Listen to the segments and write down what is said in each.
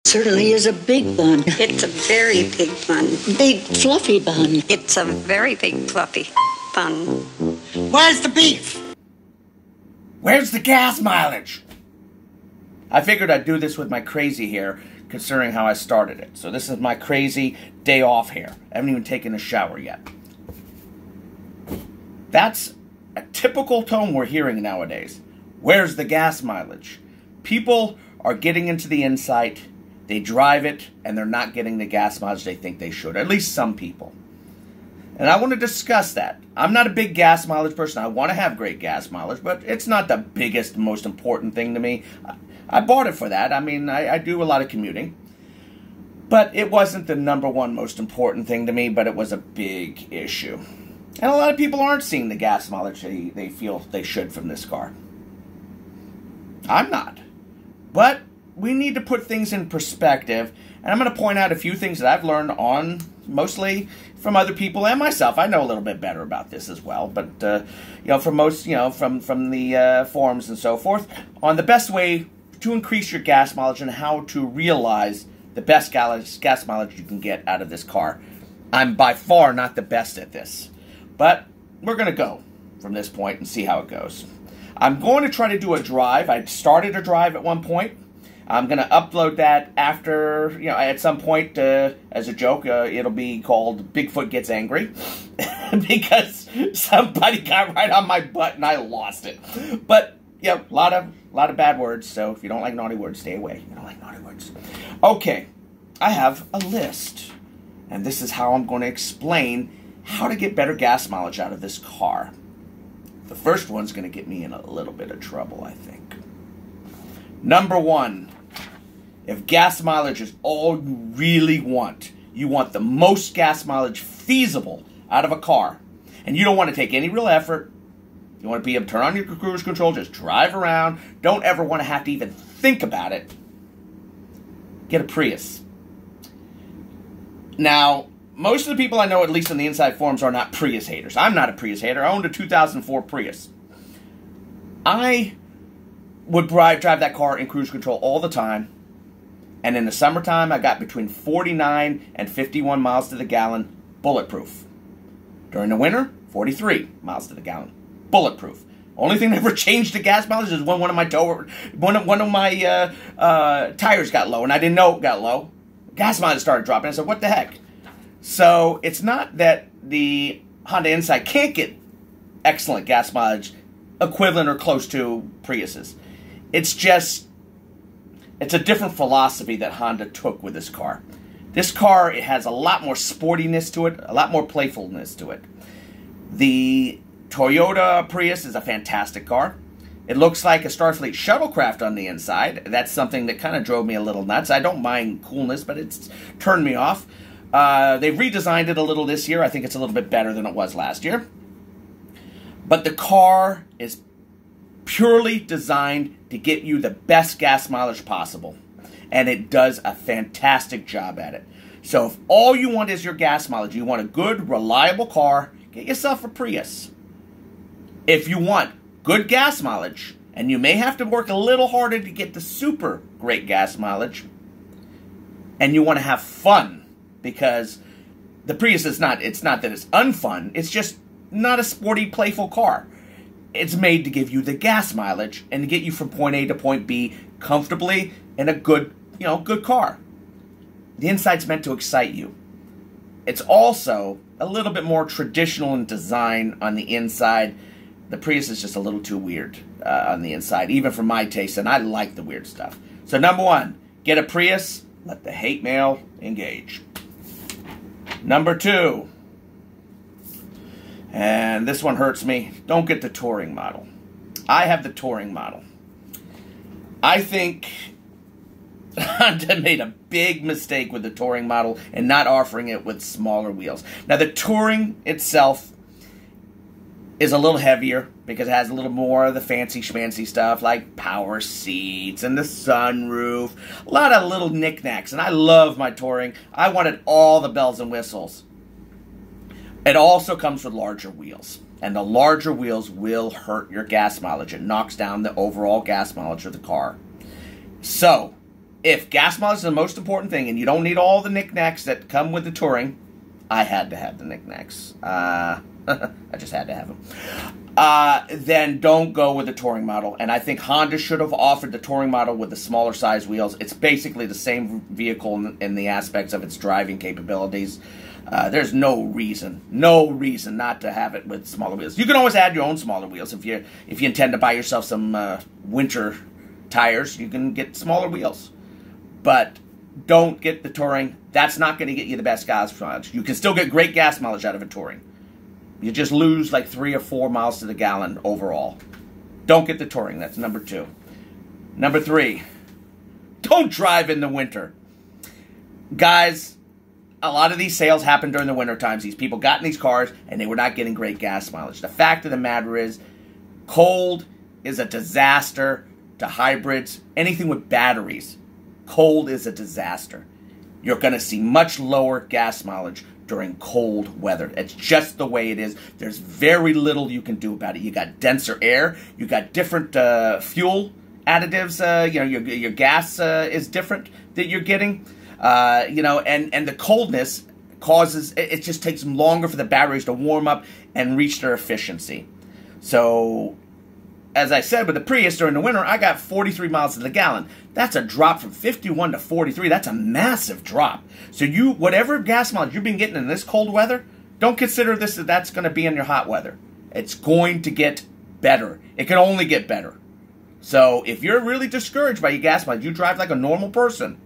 Certainly is a big bun. It's a very big bun. Big fluffy bun. It's a very big fluffy bun. Where's the beef? Where's the gas mileage? I figured I'd do this with my crazy hair, considering how I started it. So this is my crazy day off hair. I haven't even taken a shower yet. That's a typical tone we're hearing nowadays. Where's the gas mileage? People are getting into the Insight, they drive it, and they're not getting the gas mileage they think they should. At least some people. And I want to discuss that. I'm not a big gas mileage person. I want to have great gas mileage, but it's not the biggest, most important thing to me. I bought it for that. I mean, I do a lot of commuting. But it wasn't the #1 most important thing to me, but it was a big issue. And a lot of people aren't seeing the gas mileage they feel they should from this car. I'm not. But we need to put things in perspective, and I'm going to point out a few things that I've learned on, mostly from other people and myself. I know a little bit better about this as well, but from most, from the forums and so forth, on the best way to increase your gas mileage and how to realize the best gas mileage you can get out of this car. I'm by far not the best at this, but we're going to go from this point and see how it goes. I'm going to try to do a drive. I started a drive at one point. I'm going to upload that after, at some point, as a joke, it'll be called Bigfoot Gets Angry, because somebody got right on my butt and I lost it. But, a lot of bad words, so if you don't like naughty words, stay away. You don't like naughty words. Okay, I have a list, and this is how I'm going to explain how to get better gas mileage out of this car. The first one's going to get me in a little bit of trouble, I think. #1, if gas mileage is all you really want, you want the most gas mileage feasible out of a car, and you don't want to take any real effort, you want to be able to turn on your cruise control, just drive around, don't ever want to have to even think about it, get a Prius. Now, most of the people I know, at least in the Inside forums, are not Prius haters. I'm not a Prius hater. I owned a 2004 Prius. I would drive that car in cruise control all the time. And in the summertime, I got between 49 and 51 miles to the gallon, bulletproof. During the winter, 43 miles to the gallon, bulletproof. Only thing that ever changed the gas mileage is when one of my tires got low, and I didn't know it got low. Gas mileage started dropping. I said, what the heck? So it's not that the Honda Insight can't get excellent gas mileage equivalent or close to Priuses. It's just, it's a different philosophy that Honda took with this car. This car, it has a lot more sportiness to it, a lot more playfulness to it. The Toyota Prius is a fantastic car. It looks like a Starfleet shuttlecraft on the inside. That's something that kind of drove me a little nuts. I don't mind coolness, but it's turned me off. They've redesigned it a little this year. I think it's a little bit better than it was last year. But the car is purely designed to get you the best gas mileage possible. And it does a fantastic job at it. So if all you want is your gas mileage, you want a good, reliable car, get yourself a Prius. If you want good gas mileage, and you may have to work a little harder to get the super great gas mileage, and you want to have fun, because the Prius is not, it's not that it's unfun, it's just not a sporty, playful car. It's made to give you the gas mileage and to get you from point A to point B comfortably in a good, good car. The Insight's meant to excite you. It's also a little bit more traditional in design on the inside. The Prius is just a little too weird on the inside, even for my taste, and I like the weird stuff. So #1, get a Prius, let the hate mail engage. #2, and this one hurts me, don't get the touring model. I have the touring model. I think Honda made a big mistake with the touring model and not offering it with smaller wheels. Now, the touring itself is a little heavier because it has a little more of the fancy schmancy stuff like power seats and the sunroof, a lot of little knickknacks, and I love my touring. I wanted all the bells and whistles. It also comes with larger wheels, and the larger wheels will hurt your gas mileage. It knocks down the overall gas mileage of the car. So, if gas mileage is the most important thing and you don't need all the knickknacks that come with the touring, I had to have the knickknacks. I just had to have them. Then don't go with the touring model. And I think Honda should have offered the touring model with the smaller size wheels. It's basically the same vehicle in the aspects of its driving capabilities. There's no reason not to have it with smaller wheels. You can always add your own smaller wheels if you intend to buy yourself some winter tires. You can get smaller wheels, but don't get the touring. That's not going to get you the best gas mileage. You can still get great gas mileage out of a touring. You just lose like 3 or 4 miles to the gallon overall. Don't get the touring. That's number 2. Number 3, don't drive in the winter. Guys, a lot of these sales happen during the winter times. These people got in these cars and they were not getting great gas mileage. The fact of the matter is, cold is a disaster to hybrids. Anything with batteries, cold is a disaster. You're going to see much lower gas mileage during cold weather. It's just the way it is. There's very little you can do about it. You got denser air. You got different fuel additives. Your gas is different that you're getting. And the coldness causes, it just takes longer for the batteries to warm up and reach their efficiency. So, as I said, with the Prius during the winter, I got 43 miles to the gallon. That's a drop from 51 to 43. That's a massive drop. So whatever gas mileage you've been getting in this cold weather, don't consider that's going to be in your hot weather. It's going to get better. It can only get better. So if you're really discouraged by your gas mileage, you drive like a normal person.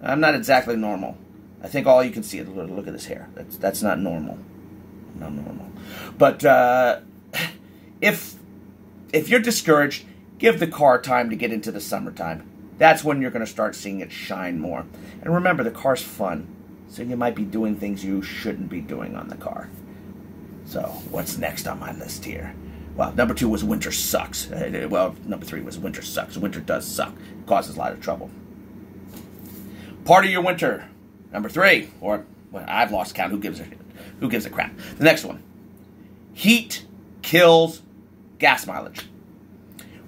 I'm not exactly normal. I think all you can see is look at this hair. That's not normal. Not normal. But if you're discouraged, give the car time to get into the summertime. That's when you're going to start seeing it shine more. And remember, the car's fun, so you might be doing things you shouldn't be doing on the car. So, what's next on my list here? Well, number 2 was winter sucks. Number 3 was winter sucks. Winter does suck. It causes a lot of trouble. Part of your winter. Number 3, or well, I've lost count. Who gives a crap? The next one. Heat kills gas mileage.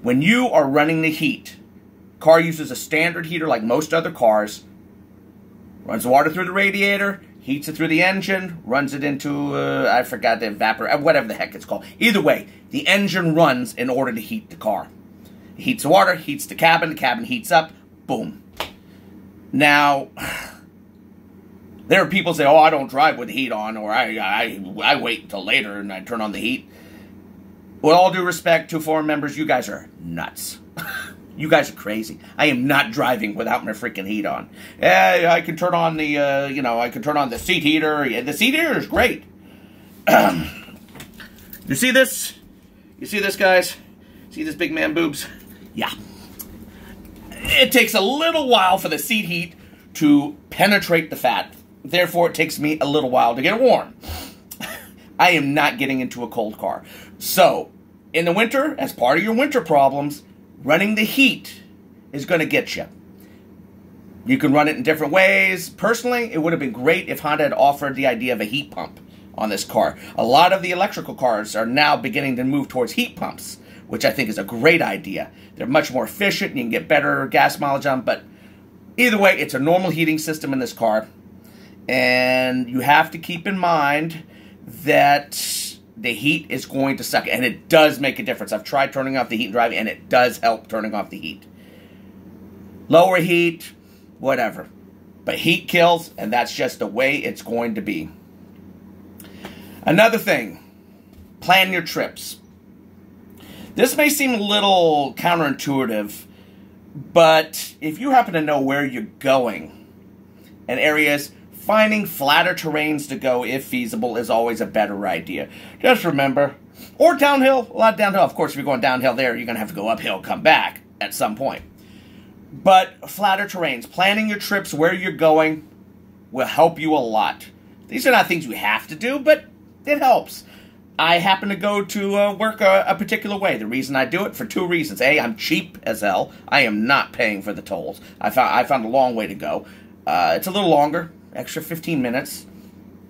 When you are running the heat, car uses a standard heater like most other cars, runs water through the radiator, heats it through the engine, runs it into, I forgot the evaporator, whatever the heck it's called. Either way, the engine runs in order to heat the car. It heats the water, heats the cabin heats up, boom. Now, there are people say, oh, I don't drive with the heat on, or I wait until later and I turn on the heat. With all due respect to forum members, you guys are nuts. You guys are crazy. I am not driving without my freaking heat on. I can turn on the, I can turn on the seat heater. The seat heater is great. You see this? You see this, guys? See this big man boobs? Yeah. It takes a little while for the seat heat to penetrate the fat. Therefore, it takes me a little while to get it warm. I am not getting into a cold car. So, in the winter, as part of your winter problems, running the heat is going to get you. You can run it in different ways. Personally, it would have been great if Honda had offered the idea of a heat pump on this car. A lot of the electrical cars are now beginning to move towards heat pumps, which I think is a great idea. They're much more efficient, and you can get better gas mileage on them, but either way, it's a normal heating system in this car. And you have to keep in mind that the heat is going to suck, and it does make a difference. I've tried turning off the heat and driving, and it does help turning off the heat. Lower heat, whatever. But heat kills, and that's just the way it's going to be. Another thing, plan your trips. This may seem a little counterintuitive, but if you happen to know where you're going and areas, finding flatter terrains to go, if feasible, is always a better idea. Just remember, or downhill, a lot of downhill. Of course, if you're going downhill there, you're going to have to go uphill, come back at some point. But flatter terrains, planning your trips where you're going will help you a lot. These are not things you have to do, but it helps. I happen to go to work a particular way. The reason I do it, for 2 reasons. A, I'm cheap as hell. I am not paying for the tolls. I found a long way to go. It's a little longer, extra 15 minutes,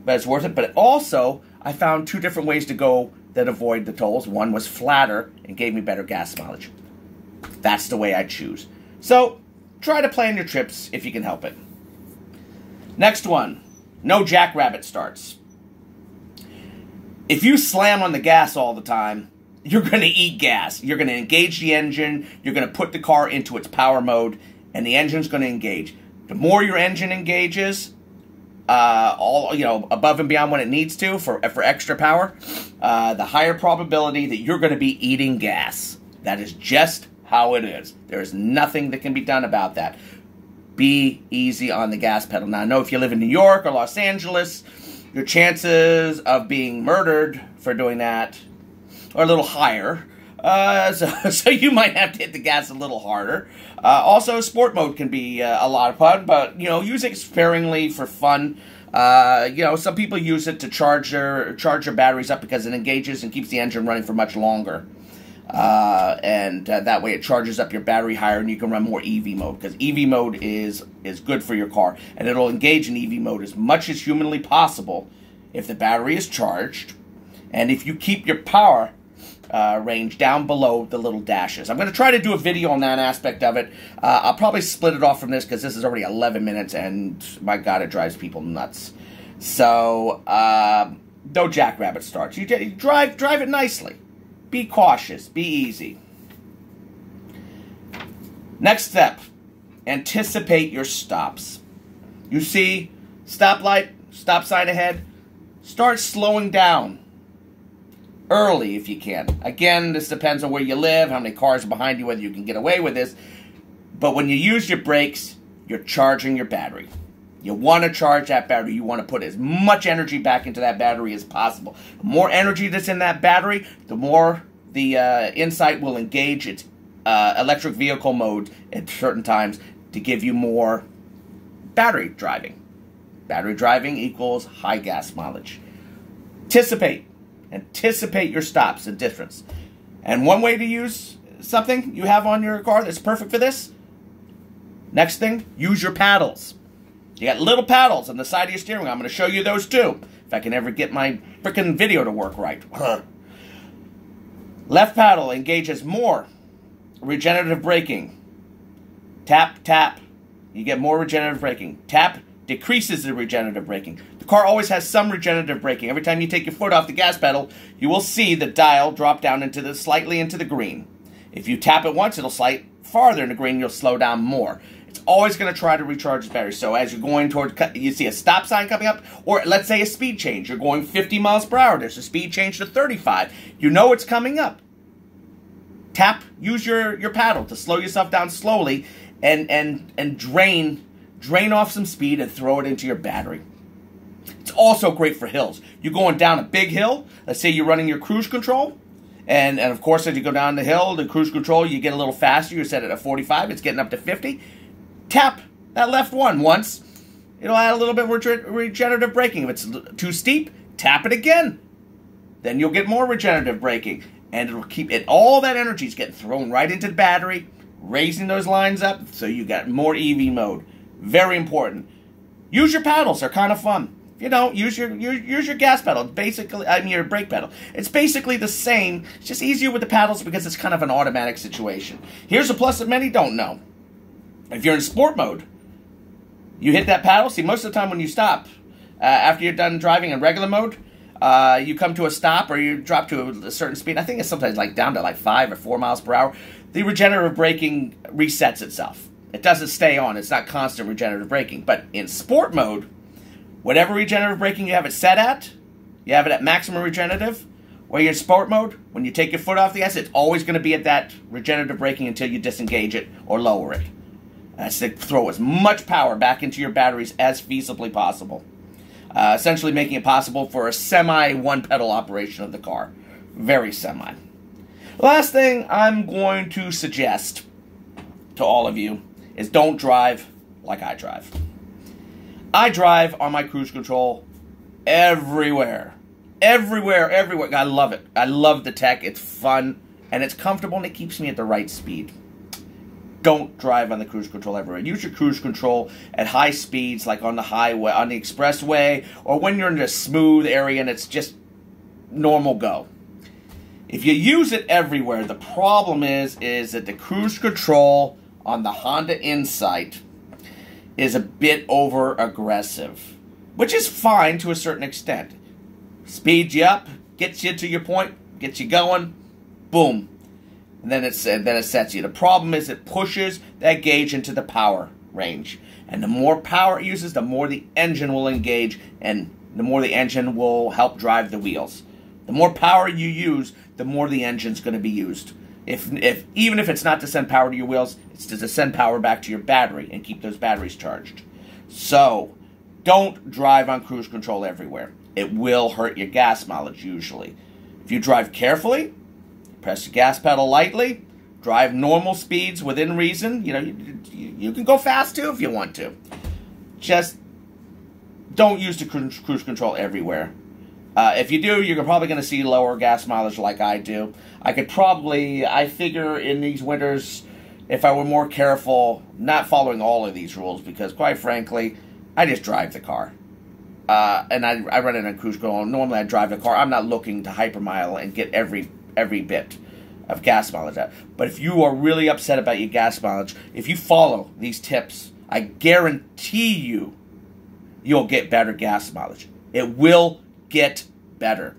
but it's worth it. But also, I found 2 different ways to go that avoid the tolls. One was flatter and gave me better gas mileage. That's the way I choose. So, try to plan your trips if you can help it. Next one, no Jackrabbit Starts. If you slam on the gas all the time, you're going to eat gas. You're going to engage the engine. You're going to put the car into its power mode, and the engine's going to engage. The more your engine engages, above and beyond what it needs to for extra power, the higher probability that you're going to be eating gas. That is just how it is. There is nothing that can be done about that. Be easy on the gas pedal. Now, I know if you live in New York or Los Angeles, your chances of being murdered for doing that are a little higher. So you might have to hit the gas a little harder. Also, sport mode can be a lot of fun, but, use it sparingly for fun. Some people use it to charge their batteries up because it engages and keeps the engine running for much longer. That way it charges up your battery higher and you can run more EV mode, because EV mode is good for your car, and it'll engage in EV mode as much as humanly possible if the battery is charged and if you keep your power range down below the little dashes. I'm going to try to do a video on that aspect of it. I'll probably split it off from this because this is already 11 minutes and my God, it drives people nuts. So, no Jackrabbit Starts. You drive it nicely. Be cautious. Be easy. Next step, anticipate your stops. You see stoplight, stop sign ahead, start slowing down early if you can. Again, this depends on where you live, how many cars are behind you, whether you can get away with this. But when you use your brakes, you're charging your battery. You want to charge that battery. You want to put as much energy back into that battery as possible. The more energy that's in that battery, the more the Insight will engage its electric vehicle mode at certain times to give you more battery driving. Battery driving equals high gas mileage. Anticipate your stops and difference. And one way to use something you have on your car that's perfect for this, next thing, use your paddles. You got little paddles on the side of your steering wheel. I'm going to show you those too, if I can ever get my frickin' video to work right. Left paddle engages more regenerative braking. Tap, tap, you get more regenerative braking. Tap decreases the regenerative braking. The car always has some regenerative braking. Every time you take your foot off the gas pedal, you will see the dial drop down slightly into the green. If you tap it once, it'll slide farther in the green, you'll slow down more. It's always going to try to recharge its battery. So as you're going toward, you see a stop sign coming up, or let's say a speed change. You're going 50 miles per hour. There's a speed change to 35. You know it's coming up. Tap, use your paddle to slow yourself down slowly and drain off some speed and throw it into your battery. It's also great for hills. You're going down a big hill. Let's say you're running your cruise control. And of course, as you go down the hill, the cruise control, you get a little faster. You set it at 45. It's getting up to 50. Tap that left one once. It'll add a little bit more regenerative braking. If it's too steep, tap it again. Then you'll get more regenerative braking. And it'll keep it. All that energy is getting thrown right into the battery, raising those lines up, so you got more EV mode. Very important. Use your paddles. They're kind of fun. If you don't, use your gas pedal. Basically, your brake pedal. It's basically the same. It's just easier with the paddles because it's kind of an automatic situation. Here's a plus that many don't know. If you're in sport mode, you hit that paddle. See, most of the time when you stop, after you're done driving in regular mode, you come to a stop or you drop to a certain speed. I think it's sometimes down to 5 or 4 miles per hour. The regenerative braking resets itself. It doesn't stay on. It's not constant regenerative braking. But in sport mode, whatever regenerative braking you have it set at, you have it at maximum regenerative. When you're in sport mode, when you take your foot off the gas, it's always going to be at that regenerative braking until you disengage it or lower it. That's to throw as much power back into your batteries as feasibly possible. Essentially making it possible for a semi-one-pedal operation of the car. Very semi. Last thing I'm going to suggest to all of you is don't drive like I drive. I drive on my cruise control everywhere. Everywhere. I love it. I love the tech. It's fun, and it's comfortable, and it keeps me at the right speed. Don't drive on the cruise control everywhere. Use your cruise control at high speeds, like on the highway, on the expressway, or when you're in a smooth area and it's just normal go. If you use it everywhere, the problem is that the cruise control on the Honda Insight is a over aggressive, which is fine to a certain extent. Speeds you up, gets you to your point, gets you going, boom. And then it sets you. The problem is it pushes that gauge into the power range. And the more power it uses, the more the engine will engage, and the more the engine will help drive the wheels. The more power you use, the more the engine's going to be used. Even if it's not to send power to your wheels, it's to send power back to your battery and keep those batteries charged. So, don't drive on cruise control everywhere. It will hurt your gas mileage usually. If you drive carefully, press the gas pedal lightly, drive normal speeds within reason. You know, you can go fast too if you want to. Just don't use the cruise control everywhere. If you do, you're probably going to see lower gas mileage like I do. I figure in these winters, if I were more careful, not following all of these rules, because quite frankly, I just drive the car. And I run it on cruise control. Normally I drive the car. I'm not looking to hypermile and get every bit of gas mileage out. But if you are really upset about your gas mileage, if you follow these tips, I guarantee you'll get better gas mileage. It will get better.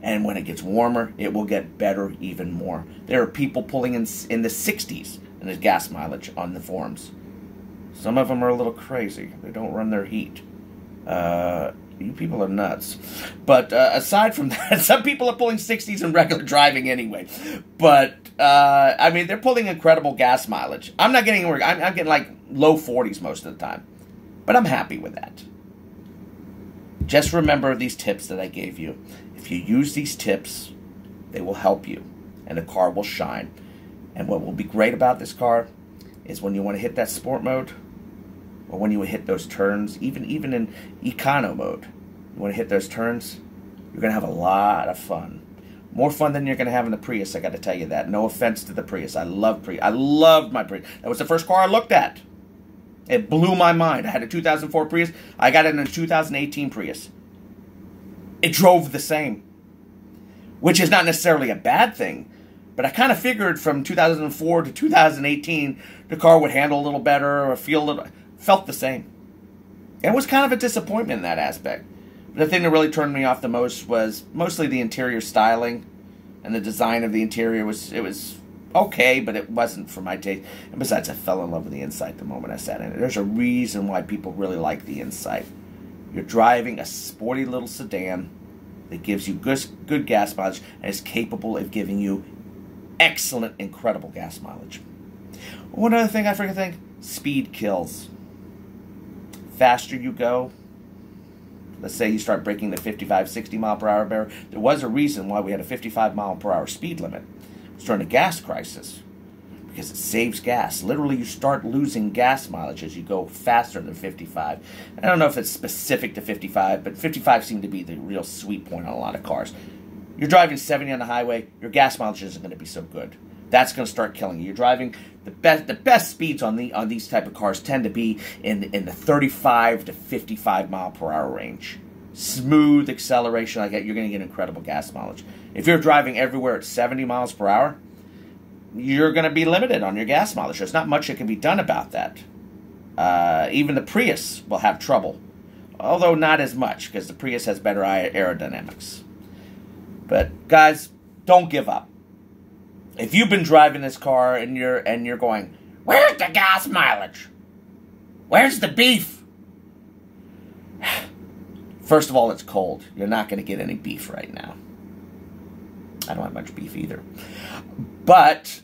And when it gets warmer, it will get better even more. There are people pulling in the 60s in the gas mileage on the forums. Some of them are a little crazy. They don't run their heat. You people are nuts. But aside from that, some people are pulling 60s in regular driving anyway. But, I mean, they're pulling incredible gas mileage. I'm not getting anywhere. I'm getting like low 40s most of the time. But I'm happy with that. Just remember these tips that I gave you. If you use these tips, they will help you. And the car will shine. And what will be great about this car is when you want to hit that sport mode, or when you hit those turns, even in econo mode, you want to hit those turns, you're going to have a lot of fun. More fun than you're going to have in the Prius, I got to tell you that. No offense to the Prius. I love Prius. I loved my Prius. That was the first car I looked at. It blew my mind. I had a 2004 Prius. I got it in a 2018 Prius. It drove the same, which is not necessarily a bad thing. But I kind of figured from 2004 to 2018, the car would handle a little better or felt the same. It was kind of a disappointment in that aspect. But the thing that really turned me off the most was mostly the interior styling and the design of the interior. It was okay, but it wasn't for my taste. And besides, I fell in love with the Insight the moment I sat in it. There's a reason why people really like the Insight. You're driving a sporty little sedan that gives you good gas mileage and is capable of giving you excellent, incredible gas mileage. One other thing I forget to think, speed kills. Faster you go, let's say you start breaking the 55, 60 mile per hour barrier. There was a reason why we had a 55 mile per hour speed limit. It was during the gas crisis, because it saves gas. Literally, you start losing gas mileage as you go faster than 55. I don't know if it's specific to 55, but 55 seemed to be the real sweet point on a lot of cars. You're driving 70 on the highway, your gas mileage isn't going to be so good. That's going to start killing you. You're driving the best speeds on these type of cars tend to be in the 35 to 55 mile per hour range. Smooth acceleration like that, you're going to get incredible gas mileage. If you're driving everywhere at 70 miles per hour, you're going to be limited on your gas mileage. There's not much that can be done about that. Even the Prius will have trouble, although not as much because the Prius has better aerodynamics. But guys, don't give up. If you've been driving this car and you're going, where's the gas mileage? Where's the beef? First of all, it's cold. You're not going to get any beef right now. I don't have much beef either. But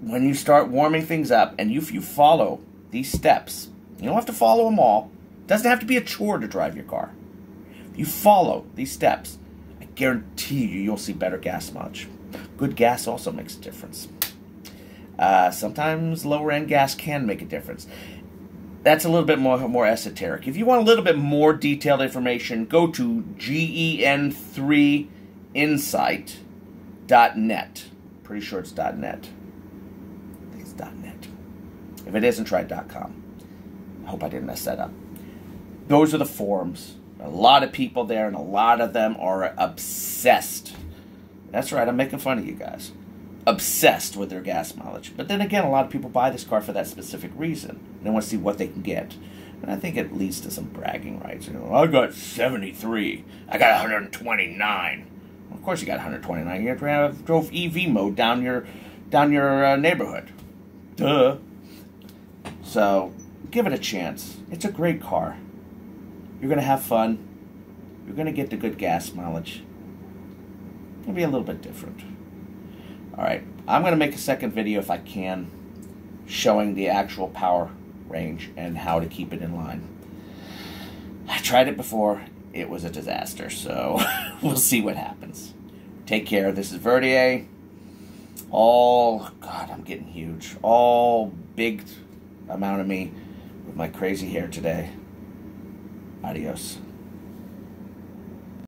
when you start warming things up and if you follow these steps, you don't have to follow them all. It doesn't have to be a chore to drive your car. If you follow these steps, I guarantee you'll see better gas mileage. Good gas also makes a difference. Sometimes lower-end gas can make a difference. That's a little bit more esoteric. If you want a little bit more detailed information, go to gen3insight.net. Pretty sure it's .net. I think it's .net. If it isn't, try .com. I hope I didn't mess that up. Those are the forums. A lot of people there, and a lot of them are obsessed. That's right, I'm making fun of you guys. obsessed with their gas mileage. But then again, a lot of people buy this car for that specific reason. They want to see what they can get. And I think it leads to some bragging rights. You know, I got 73. I got 129. Well, of course you got 129. You drove EV mode down your neighborhood. Duh. So, give it a chance. It's a great car. You're going to have fun. You're going to get the good gas mileage. It'll be a little bit different. Alright, I'm going to make a second video if I can, showing the actual power range and how to keep it in line. I tried it before. It was a disaster, so we'll see what happens. Take care. This is Verdier. God, I'm getting huge. All big amount of me with my crazy hair today. Adios.